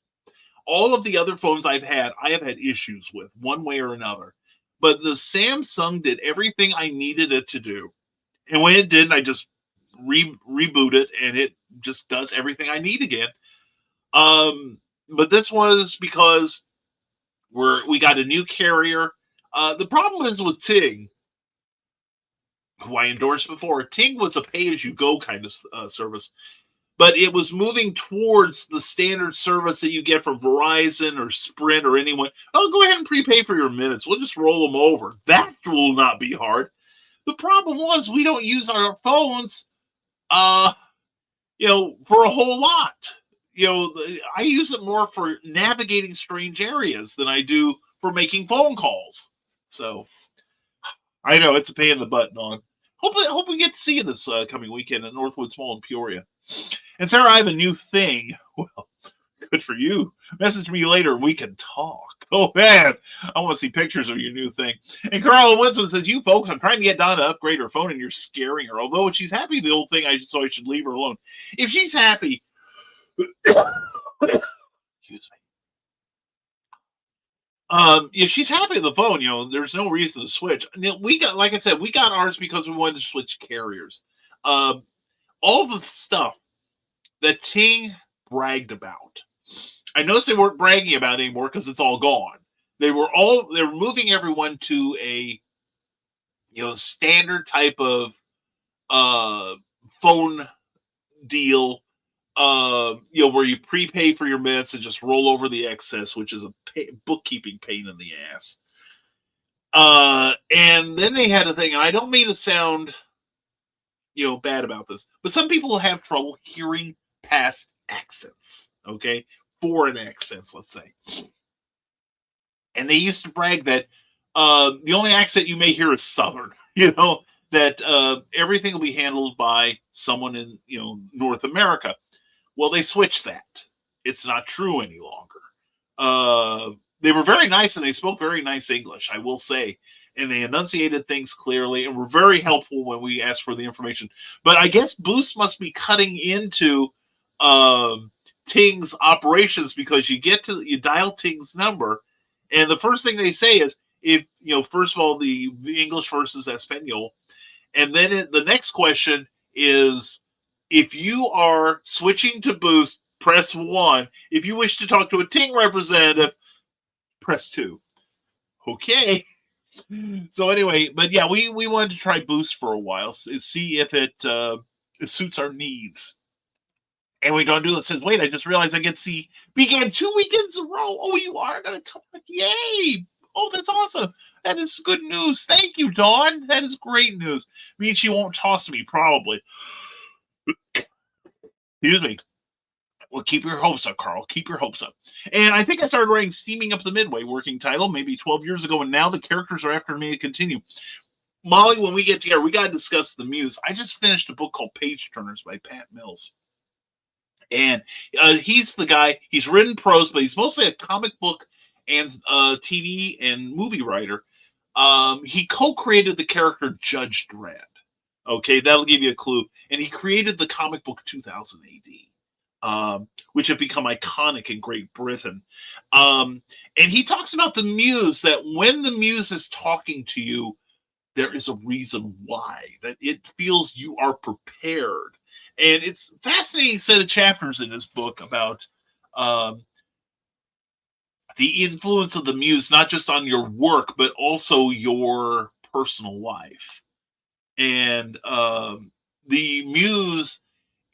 All of the other phones I have had issues with one way or another. But the Samsung did everything I needed it to do. And when it didn't, I just reboot it, and it just does everything I need again. But this was because we got a new carrier. The problem is with Ting, who I endorsed before. Ting was a pay-as-you-go kind of service, but it was moving towards the standard service that you get from Verizon or Sprint or anyone. Oh, go ahead and prepay for your minutes. We'll just roll them over. That will not be hard. The problem was we don't use our phones, for a whole lot. I use it more for navigating strange areas than I do for making phone calls. So I know it's a pain in the butt, Dawn. Hope we get to see you this coming weekend at Northwoods Mall in Peoria. And Sarah, I have a new thing. Well, good for you. Message me later. We can talk. Oh, man. I want to see pictures of your new thing. And Carla Winston says, you folks, I'm trying to get Dawn to upgrade her phone, and you're scaring her. Although if she's happy with the old thing, I should leave her alone. If she's happy... Excuse me. If she's happy with the phone, there's no reason to switch. We got, like I said, we got ours because we wanted to switch carriers. All the stuff that Ting bragged about, I noticed they weren't bragging about it anymore because it's all gone. They were moving everyone to a standard type of phone deal, where you prepay for your minutes and just roll over the excess, which is a bookkeeping pain in the ass. And then they had a thing, and I don't mean to sound bad about this, but some people have trouble hearing past accents. Okay, foreign accents, let's say. And they used to brag that The only accent you may hear is Southern. That everything will be handled by someone in North America. Well, they switched that. It's not true any longer. They were very nice and they spoke very nice English, I will say. And they enunciated things clearly and were very helpful when we asked for the information. But I guess Boost must be cutting into Ting's operations, because you dial Ting's number, and the first thing they say is, if first of all, the English versus Espanol, and then the next question is, if you are switching to Boost, press 1. If you wish to talk to a Ting representative, press 2. Okay. So anyway, but yeah, we wanted to try Boost for a while, see if it suits our needs. And we don't do it. Says, wait, I just realized I get to see Began 2 weekends in a row. Oh, you are going to come back. Yay. Oh, that's awesome. That is good news. Thank you, Dawn. That is great news. Means she won't toss me, probably. Excuse me. Well, keep your hopes up, Carl. Keep your hopes up. And I think I started writing Steaming Up the Midway, working title, maybe 12 years ago, and now the characters are after me to continue. Molly, when we get together, we got to discuss the Muse. I just finished a book called Page Turners by Pat Mills. And he's the guy, he's written prose, but he's mostly a comic book and TV and movie writer. He co-created the character Judge Dredd. Okay, that'll give you a clue. And he created the comic book 2000 AD. Which have become iconic in Great Britain. And he talks about the Muse, that when the Muse is talking to you, there is a reason why, that it feels you are prepared. And it's a fascinating set of chapters in this book about the influence of the Muse, not just on your work, but also your personal life. And the Muse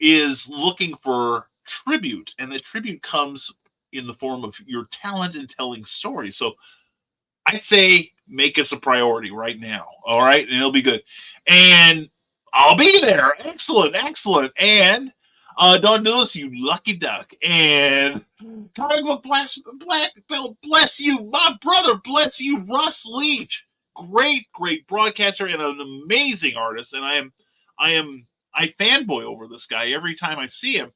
is looking for tribute, and the tribute comes in the form of your talent in telling stories. So I say make us a priority right now. All right, and it'll be good. And I'll be there. Excellent. And Don Lewis, you lucky duck. And comic book Black Belt, bless you, my brother, bless you, Russ Leach. Great broadcaster and an amazing artist. And I fanboy over this guy every time I see him.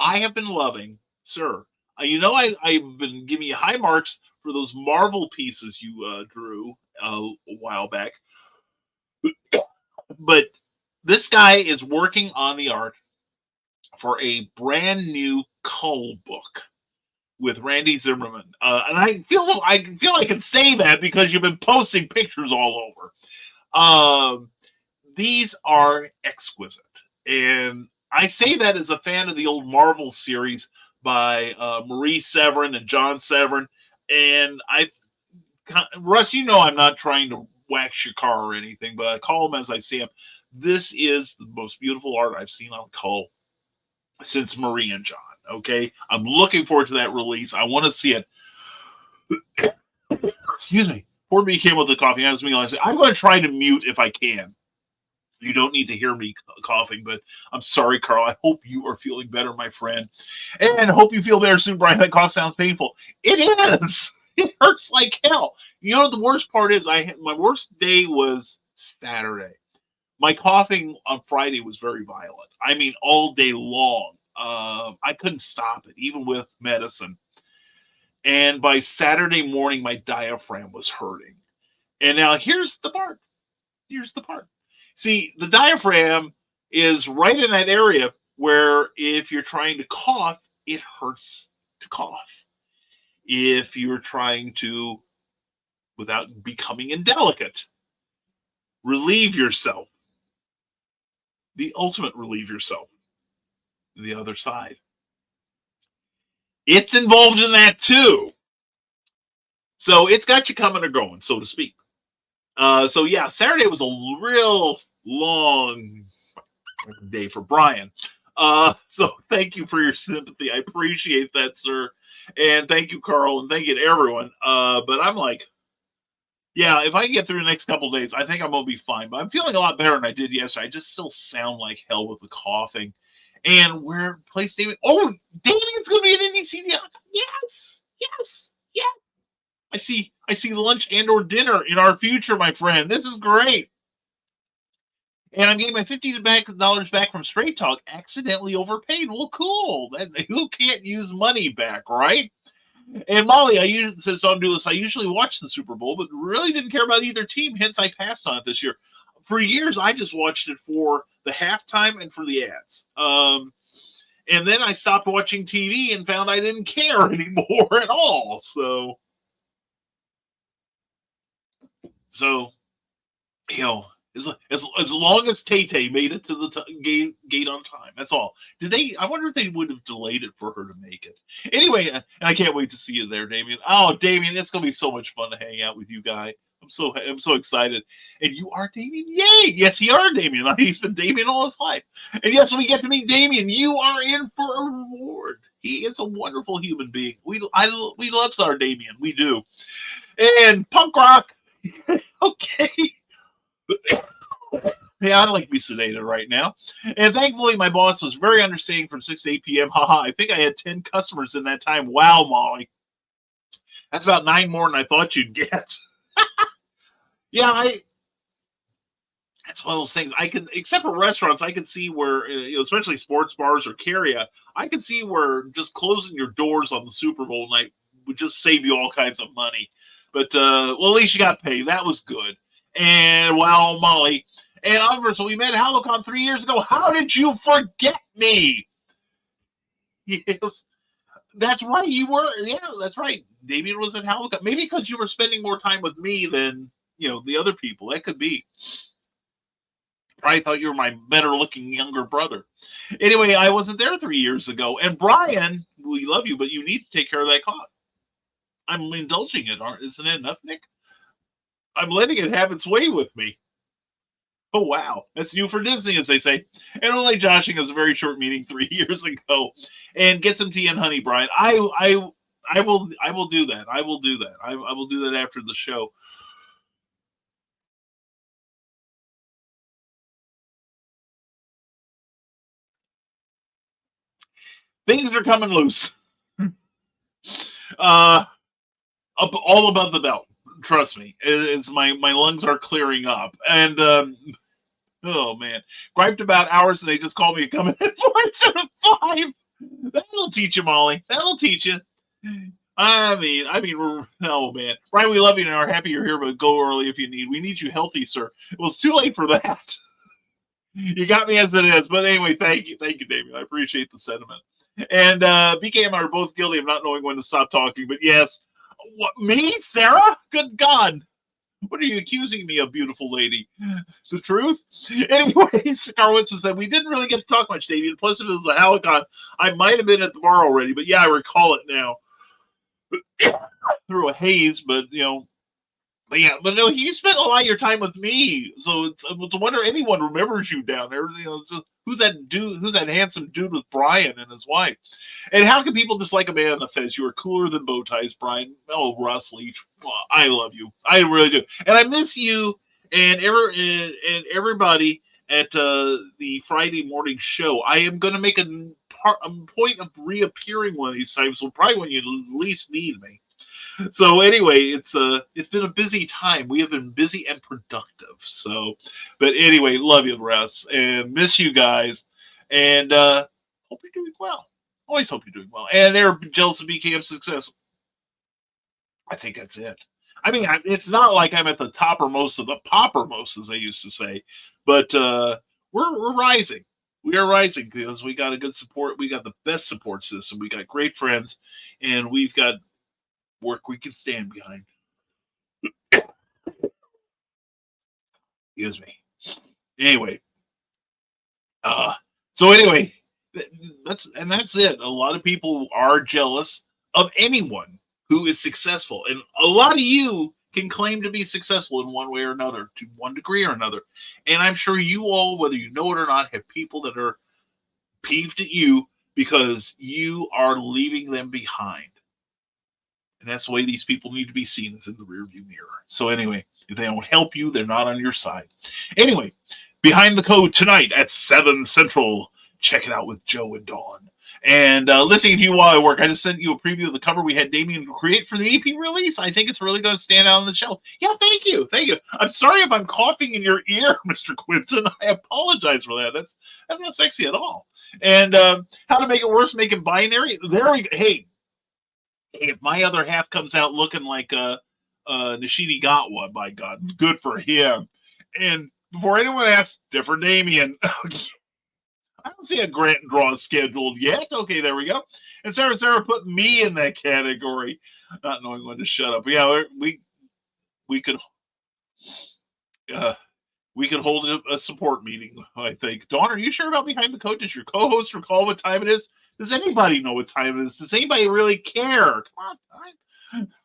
I have been loving, sir. I've been giving you high marks for those Marvel pieces you drew a while back. But this guy is working on the art for a brand new Cull book with Randy Zimmerman. And I feel I can say that because you've been posting pictures all over. These are exquisite. And I say that as a fan of the old Marvel series by Marie Severin and John Severin. And Russ, I'm not trying to wax your car or anything, but I call them as I see them. This is the most beautiful art I've seen on Cull since Marie and John. Okay, I'm looking forward to that release. I want to see it. Excuse me. Poor me came with the coughing. I'm going to try to mute if I can. You don't need to hear me coughing, but I'm sorry, Carl. I hope you are feeling better, my friend. And I hope you feel better soon, Brian. That cough sounds painful. It is. It hurts like hell. The worst part is my worst day was Saturday. My coughing on Friday was very violent. I mean, all day long. I couldn't stop it, even with medicine. And by Saturday morning, my diaphragm was hurting. And now here's the part. See, the diaphragm is right in that area where if you're trying to cough, it hurts to cough. If you're trying to, without becoming indelicate, relieve yourself, the ultimate relieve yourself, the other side. It's involved in that too. So it's got you coming or going, so to speak. So yeah, Saturday was a real long day for Brian. So thank you for your sympathy. I appreciate that, sir. And thank you, Carl, and thank you to everyone. But I'm like, yeah, if I can get through the next couple of days, I think I'm going to be fine. But I'm feeling a lot better than I did yesterday. I just still sound like hell with the coughing. And where place David? Oh, Damien's going to be at NDCD. Yes. I see lunch and or dinner in our future, my friend. This is great. And I'm getting my $50 back from Straight Talk. Accidentally overpaid. Well, cool. Who can't use money back, right? And Molly, says Don Dulis, I usually watch the Super Bowl, but really didn't care about either team. Hence, I passed on it this year. For years, I just watched it for the halftime and for the ads. And then I stopped watching TV and found I didn't care anymore at all. So you know, as long as Tay-Tay made it to the gate on time, that's all. I wonder if they would have delayed it for her to make it. Anyway, and I can't wait to see you there, Damien. Oh, Damien, it's gonna be so much fun to hang out with you, guy. I'm so excited. And you are Damien? Yay! Yes, you are Damien. He's been Damien all his life. And yes, when we get to meet Damien, you are in for a reward. He is a wonderful human being. We love our Damien. We do. And punk rock. Okay. Yeah, I don't like to be sedated right now. And thankfully, my boss was very understanding from 6 to 8 p.m. Haha, I think I had 10 customers in that time. Wow, Molly. That's about 9 more than I thought you'd get. Yeah, that's one of those things. I can, except for restaurants, I can see where, especially sports bars or carry-out, I can see where just closing your doors on the Super Bowl night would just save you all kinds of money. But, well, at least you got paid. That was good. And, wow, Molly. And Oliver, so we met at HoloCon 3 years ago. How did you forget me? Yes. That's right. You were. Yeah, that's right. Damien was at HoloCon. Maybe because you were spending more time with me than, the other people. That could be. Probably thought you were my better-looking younger brother. Anyway, I wasn't there 3 years ago. And Brian, we love you, but you need to take care of that cough. I'm indulging it, isn't it enough, Nick? I'm letting it have its way with me. Oh, wow. That's new for Disney, as they say. And only joshing was a very short meeting 3 years ago. And get some tea and honey, Brian. I will do that. I will do that. I will do that after the show. Things are coming loose. All above the belt. Trust me. It's my lungs are clearing up. And oh man, griped about hours and they just called me to come in at 4 instead of 5. That'll teach you, Molly. That'll teach you. I mean, oh man, Brian, we love you and are happy you're here, but go early if you need. We need you healthy, sir. Well, it's too late for that. You got me as it is, but anyway, thank you, Damien. I appreciate the sentiment. And BK and I are both guilty of not knowing when to stop talking. But yes, what, me, Sarah? Good God. What are you accusing me of, beautiful lady? The truth? Anyways, Carl Winston said, we didn't really get to talk much, Damien. Plus, if it was a HoloCon, I might have been at the bar already. But yeah, I recall it now. Through a haze, but no, you spent a lot of your time with me. So it's a wonder anyone remembers you down there. Who's that dude? Who's that handsome dude with Brian and his wife? And how can people dislike a man in the fez? You are cooler than bow ties, Brian. Oh, Russ Leach. Well, I love you. I really do. And I miss you and everybody at the Friday morning show. I am going to make a point of reappearing one of these times. So probably when you least need me. So anyway, it's been a busy time. We have been busy and productive. So, but anyway, love you, Russ, and miss you guys, and hope you're doing well. Always hope you're doing well. And they're jealous of BKM's success. I think that's it. I mean, it's not like I'm at the toppermost of the poppermost, as they used to say, but we're rising. We are rising because we got a good support. We got the best support system. We got great friends, and we've got work we can stand behind. Excuse me. Anyway. So anyway, that's it. A lot of people are jealous of anyone who is successful. And a lot of you can claim to be successful in one way or another, to one degree or another. And I'm sure you all, whether you know it or not, have people that are peeved at you because you are leaving them behind. And that's the way these people need to be seen, is in the rearview mirror. So anyway, if they don't help you, they're not on your side. Anyway, Behind the Code tonight at 7 Central. Check it out with Joe and Dawn. And listening to you while I work, I just sent you a preview of the cover we had Damien create for the AP release. I think it's really going to stand out on the shelf. Yeah, thank you. I'm sorry if I'm coughing in your ear, Mr. Quinton. I apologize for that. That's not sexy at all. And how to make it worse, make it binary. There we go. Hey, if my other half comes out looking like Nishidi Gatwa, by God, good for him. And before anyone asks, different Damien. I don't see a Grant draw scheduled yet. Okay, there we go. And Sarah put me in that category, not knowing when to shut up. But yeah, we could hold a support meeting, I think. Dawn, are you sure about Behind the Code? Does your co-host recall what time it is? Does anybody know what time it is? Does anybody really care? Come on, time.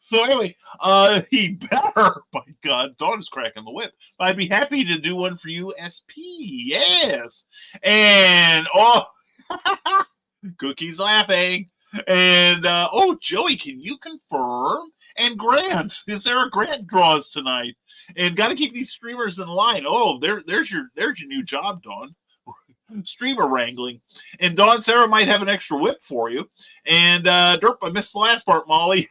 So anyway, he better, my God, Dawn is cracking the whip. I'd be happy to do one for you, SP. Yes. And, Cookie's laughing. And, Joey, can you confirm? And Grant, is there a Grant draws tonight? And got to keep these streamers in line. Oh, there's your new job, Dawn. Streamer wrangling. And Dawn, Sarah might have an extra whip for you. And Derp, I missed the last part, Molly.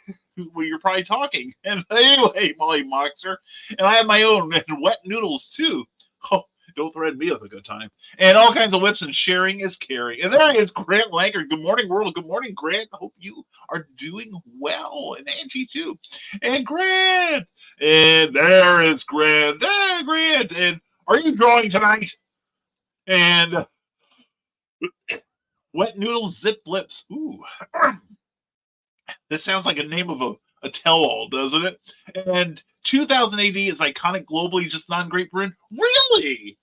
Well, you're probably talking. And anyway, Molly mocks her. And I have my own and wet noodles too. Oh, don't threaten me with a good time. And all kinds of whips, and sharing is caring. And there is Grant Lankard. Good morning, world. Good morning, Grant. I hope you are doing well. And Angie too. And Grant. And there is Grant. Grant. And are you drawing tonight? And wet noodles zip lips. Ooh. This sounds like a name of a tell-all, doesn't it? And 2000 AD is iconic globally, just not in Great Britain. Really?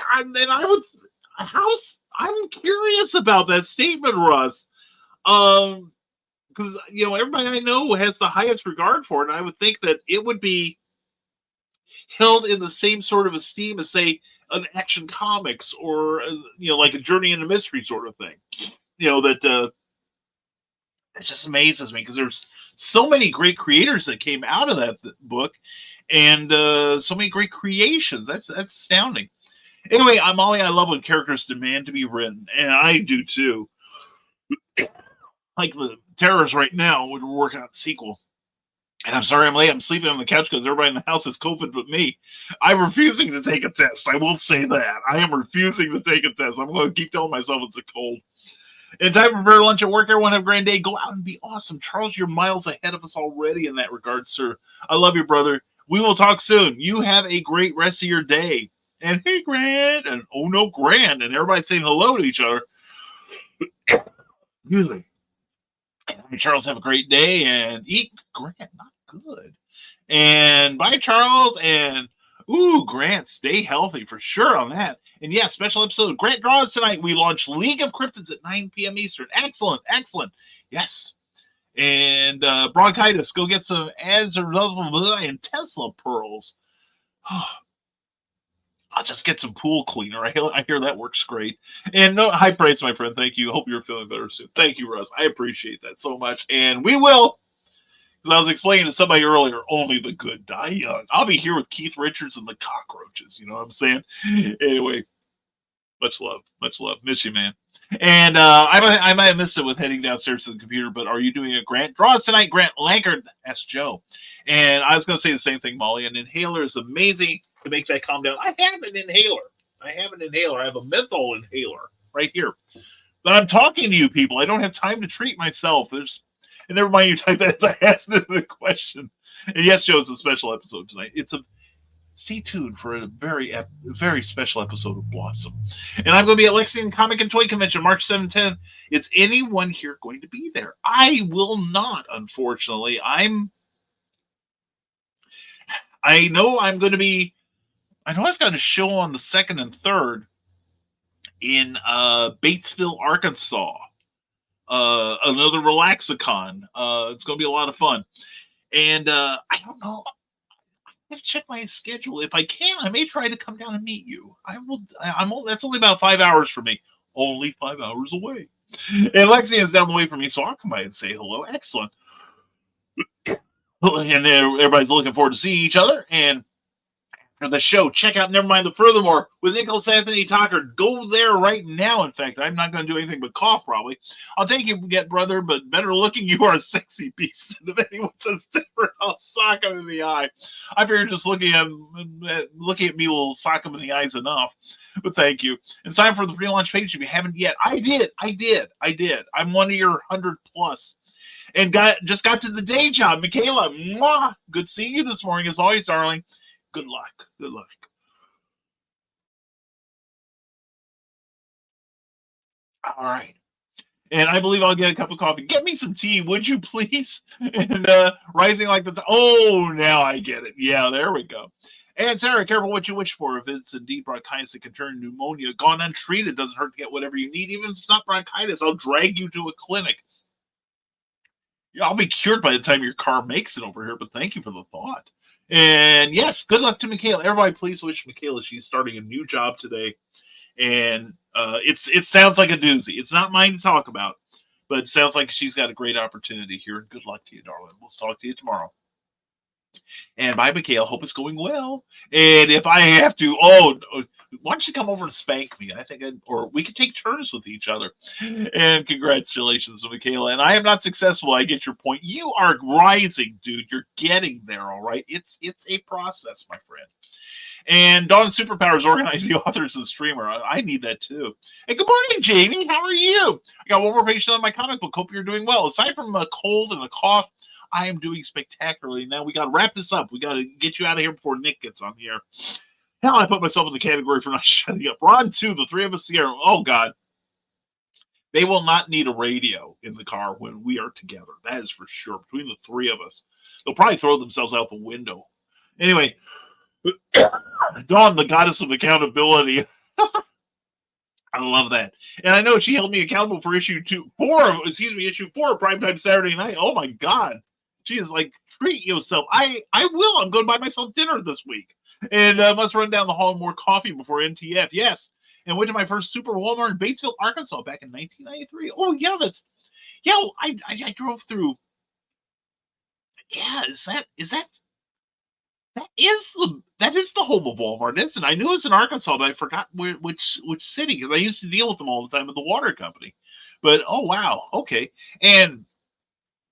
I'm curious about that statement, Russ. Because everybody I know has the highest regard for it, and I would think that it would be held in the same sort of esteem as, say, an Action Comics or like a Journey into Mystery sort of thing. It just amazes me because there's so many great creators that came out of that book, and so many great creations. That's astounding. Anyway, Molly, I love when characters demand to be written, and I do too. Like the Terrors right now, we're working on the sequel. And I'm sorry I'm late. I'm sleeping on the couch because everybody in the house is COVID but me. I'm refusing to take a test. I will say that. I am refusing to take a test. I'm going to keep telling myself it's a cold. And time to prepare lunch at work. Everyone have a grand day. Go out and be awesome. Charles, you're miles ahead of us already in that regard, sir. I love you, brother. We will talk soon. You have a great rest of your day. And hey, Grant. And oh, no, Grant. And everybody saying hello to each other. Excuse me. Hey, Charles, have a great day. And eat Grant. Not good. And bye, Charles. And ooh, Grant, stay healthy for sure on that. And yeah, special episode. Grant draws tonight. We launch League of Cryptids at 9 p.m. Eastern. Excellent. Yes. And bronchitis. Go get some Azrael and Tesla pearls. I'll just get some pool cleaner. I hear that works great. And no, high praise, my friend. Thank you. Hope you're feeling better soon. Thank you, Russ. I appreciate that so much. And we will. Because I was explaining to somebody earlier, only the good die young. I'll be here with Keith Richards and the cockroaches. You know what I'm saying? Anyway, much love. Miss you, man. And I might have missed it with heading downstairs to the computer, but are you doing a Grant draws tonight? Grant Lankard, asked Joe. And I was going to say the same thing, Molly. An inhaler is amazing to make that calm down. I have an inhaler. I have a menthol inhaler right here. But I'm talking to you people. I don't have time to treat myself. And never mind you type that as I asked the question. And yes, Joe, it's a special episode tonight. Stay tuned for a very special episode of Blossom. And I'm going to be at Lexington Comic and Toy Convention March 7th, 10th. Is anyone here going to be there? I will not, unfortunately. I know I've got a show on the 2nd and 3rd in Batesville, Arkansas. Another Relaxicon. It's going to be a lot of fun. And I don't know. I have to check my schedule. If I can, I may try to come down and meet you. That's only about 5 hours for me. Only 5 hours away. And Lexington's down the way from me, so I'll come by and say hello. Excellent. And everybody's looking forward to seeing each other. And the show. Check out Nevermind the Furthermore with Nicholas Anthony Tucker. Go there right now. In fact, I'm not going to do anything but cough, probably. I'll take you, get brother, but better looking, you are a sexy beast. And if anyone says different, I'll sock him in the eye. I figure just looking at me will sock him in the eyes enough. But thank you. And sign up for the pre-launch page if you haven't yet. I did. I'm one of your 100 plus. And just got to the day job. Michaela, mwah, good seeing you this morning as always, darling. Good luck. All right. And I believe I'll get a cup of coffee. Get me some tea, would you please? And rising like the... Oh, now I get it. Yeah, there we go. And Sarah, careful what you wish for. If it's indeed bronchitis, it can turn pneumonia. Gone untreated, doesn't hurt to get whatever you need. Even if it's not bronchitis, I'll drag you to a clinic. Yeah, I'll be cured by the time your car makes it over here, but thank you for the thought. And yes, good luck to Michaela. Everybody, please wish Michaela she's starting a new job today. And it sounds like a doozy. It's not mine to talk about, but it sounds like she's got a great opportunity here. And good luck to you, darling. We'll talk to you tomorrow. And bye, Michaela. Hope it's going well. And if I have to, why don't you come over and spank me? I think, or we could take turns with each other. And congratulations to Michaela. And I am not successful. I get your point. You are rising, dude. You're getting there. All right. It's a process, my friend. And Dawn Superpowers organize the authors of the streamer. I need that too. And good morning, Jamie. How are you? I got one more page on my comic book. Hope you're doing well. Aside from a cold and a cough, I am doing spectacularly. Now we got to wrap this up. We got to get you out of here before Nick gets on here. Hell, I put myself in the category for not shutting up. We're on two, the three of us here. Oh, God. They will not need a radio in the car when we are together. That is for sure. Between the three of us, they'll probably throw themselves out the window. Anyway, Dawn, the goddess of accountability. I love that. And I know she held me accountable for issue 4 of Primetime Saturday Night. Oh, my God. She is like, treat yourself. I will. I'm going to buy myself dinner this week. And must run down the hall and more coffee before NTF. Yes. And went to my first Super Walmart in Batesville, Arkansas back in 1993. Oh, yeah, I drove through. Yeah, that is the home of Walmart, isn't it? I knew it was in Arkansas, but I forgot which city, because I used to deal with them all the time at the water company. But, oh, wow. Okay. And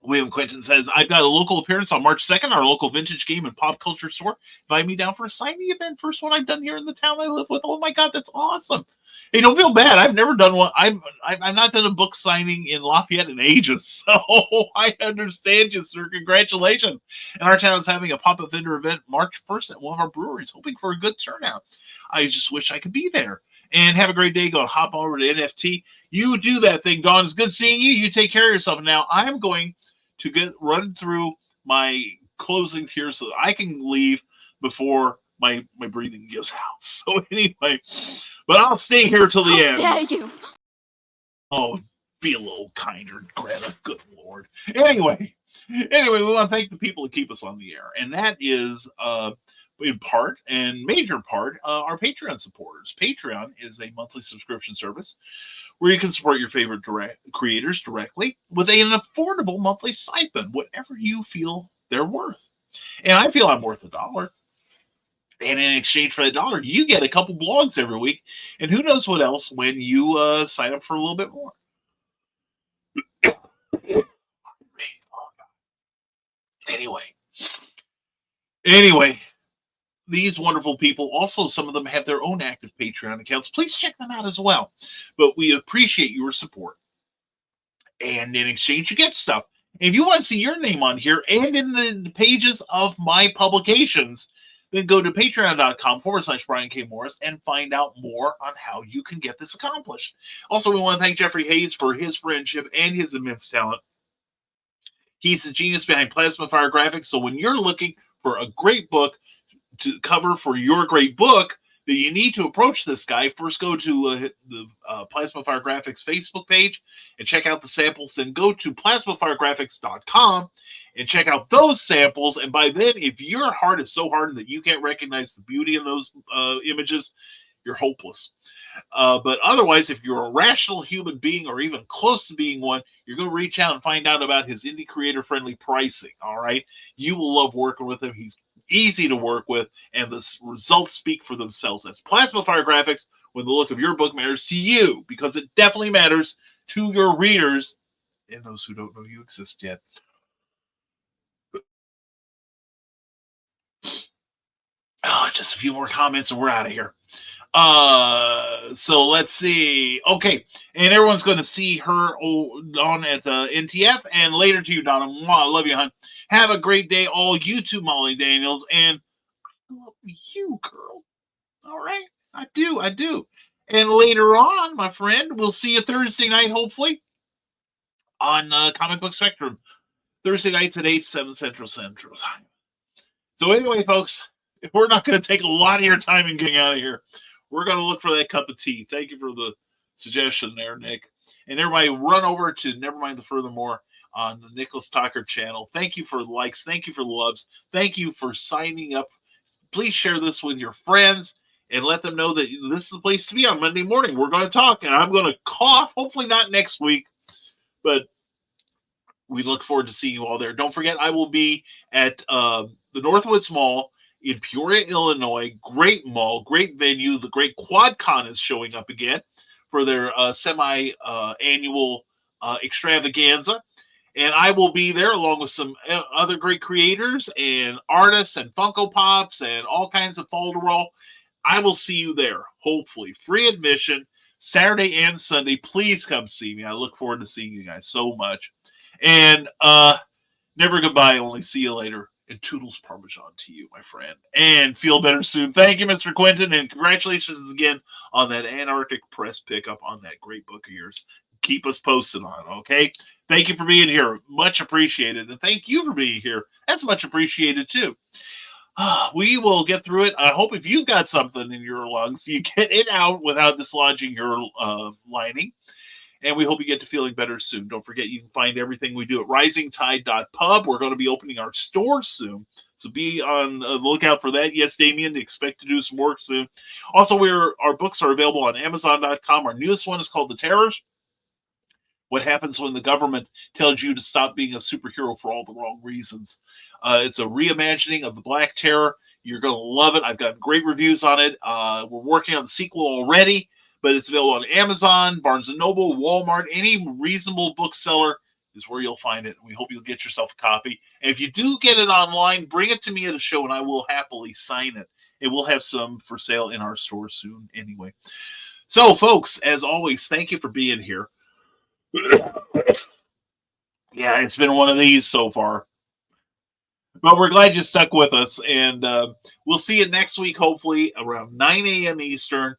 William Quinton says, I've got a local appearance on March 2nd, our local vintage game and pop culture store. Invite me down for a signing event. First one I've done here in the town I live with. Oh my God, that's awesome. Hey, don't feel bad. I've never done one. I've not done a book signing in Lafayette in ages. So I understand you, sir. Congratulations. And our town is having a pop-up vendor event March 1st at one of our breweries, hoping for a good turnout. I just wish I could be there. And have a great day. Go hop over to NFT. You do that thing, Dawn. It's good seeing you. You take care of yourself. Now, I'm going to run through my closings here so that I can leave before my breathing gives out. So anyway, but I'll stay here till the end.
How dare you?
Oh, be a little kinder, Greta. Good Lord. Anyway, we want to thank the people that keep us on the air. And that is... in part and major part, our Patreon supporters. Patreon is a monthly subscription service where you can support your favorite creators directly with an affordable monthly stipend, whatever you feel they're worth. And I feel I'm worth $1. And in exchange for $1, you get a couple blogs every week. And who knows what else when you sign up for a little bit more. Anyway. These wonderful people, also some of them have their own active Patreon accounts. Please check them out as well. But we appreciate your support. And in exchange, you get stuff. And if you want to see your name on here and in the pages of my publications, then go to patreon.com/Brian K. Morris and find out more on how you can get this accomplished. Also, we want to thank Jeffrey Hayes for his friendship and his immense talent. He's the genius behind Plasma Fire Graphics. So when you're looking for a great book to cover for your great book, that you need to approach this guy, first go to the Plasma Fire Graphics Facebook page and check out the samples. Then go to plasmafiregraphics.com and check out those samples. And by then, if your heart is so hardened that you can't recognize the beauty in those images, you're hopeless. But otherwise, if you're a rational human being or even close to being one, you're going to reach out and find out about his indie creator-friendly pricing, all right? You will love working with him. easy to work with, and the results speak for themselves. That's Plasmafire Graphics, when the look of your book matters to you, because it definitely matters to your readers and those who don't know you exist yet. Oh, just a few more comments and we're out of here. So let's see. Okay, and everyone's going to see her on at NTF, and later to you, Donna. Mwah, I love you, hon. Have a great day, all you too, Molly Daniels, and I love you, girl. All right, I do. And later on, my friend, we'll see you Thursday night, hopefully, on Comic Book Spectrum. Thursday nights at 8, 7 Central Time. So anyway, folks, if we're not going to take a lot of your time in getting out of here, we're going to look for that cup of tea. Thank you for the suggestion there, Nick. And everybody run over to Nevermind the Furthermore on the Nicholas Tucker channel. Thank you for the likes. Thank you for the loves. Thank you for signing up. Please share this with your friends and let them know that this is the place to be on Monday morning. We're going to talk, and I'm going to cough. Hopefully not next week, but we look forward to seeing you all there. Don't forget, I will be at the Northwoods Mall in Peoria, Illinois. Great mall, great venue. The great QuadCon is showing up again for their semi-annual extravaganza. And I will be there along with some other great creators and artists and Funko Pops and all kinds of folderol. I will see you there, hopefully. Free admission, Saturday and Sunday. Please come see me. I look forward to seeing you guys so much. And never goodbye, only see you later. And Toodles Parmesan to you, my friend. And feel better soon. Thank you, Mr. Quentin, and congratulations again on that Antarctic Press pickup on that great book of yours. Keep us posted on, okay? Thank you for being here. Much appreciated. And thank you for being here. That's much appreciated, too. We will get through it. I hope if you've got something in your lungs, you get it out without dislodging your lining. And we hope you get to feeling better soon. Don't forget, you can find everything we do at risingtide.pub. We're going to be opening our store soon, so be on the lookout for that. Yes, Damien, expect to do some work soon. Also, our books are available on Amazon.com. Our newest one is called The Terrors. What happens when the government tells you to stop being a superhero for all the wrong reasons. It's a reimagining of the Black Terror. You're going to love it. I've got great reviews on it. We're working on the sequel already, but it's available on Amazon, Barnes & Noble, Walmart. Any reasonable bookseller is where you'll find it. We hope you'll get yourself a copy. And if you do get it online, bring it to me at a show, and I will happily sign it. And we'll have some for sale in our store soon anyway. So, folks, as always, thank you for being here. Yeah, it's been one of these so far. But we're glad you stuck with us. And we'll see you next week, hopefully, around 9 a.m. Eastern.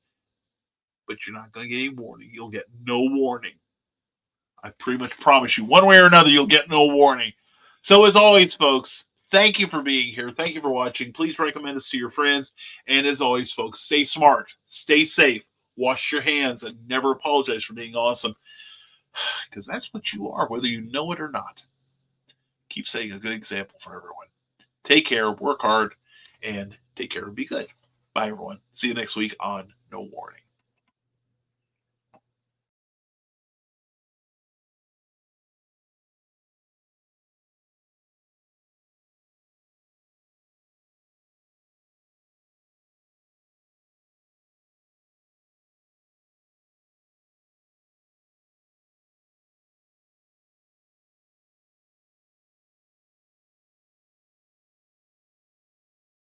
But you're not going to get any warning. You'll get no warning. I pretty much promise you, one way or another, you'll get no warning. So as always, folks, thank you for being here. Thank you for watching. Please recommend us to your friends. And as always, folks, stay smart, stay safe, wash your hands, and never apologize for being awesome. Because that's what you are, whether you know it or not. Keep setting a good example for everyone. Take care, work hard, and take care and be good. Bye, everyone. See you next week on No Warning.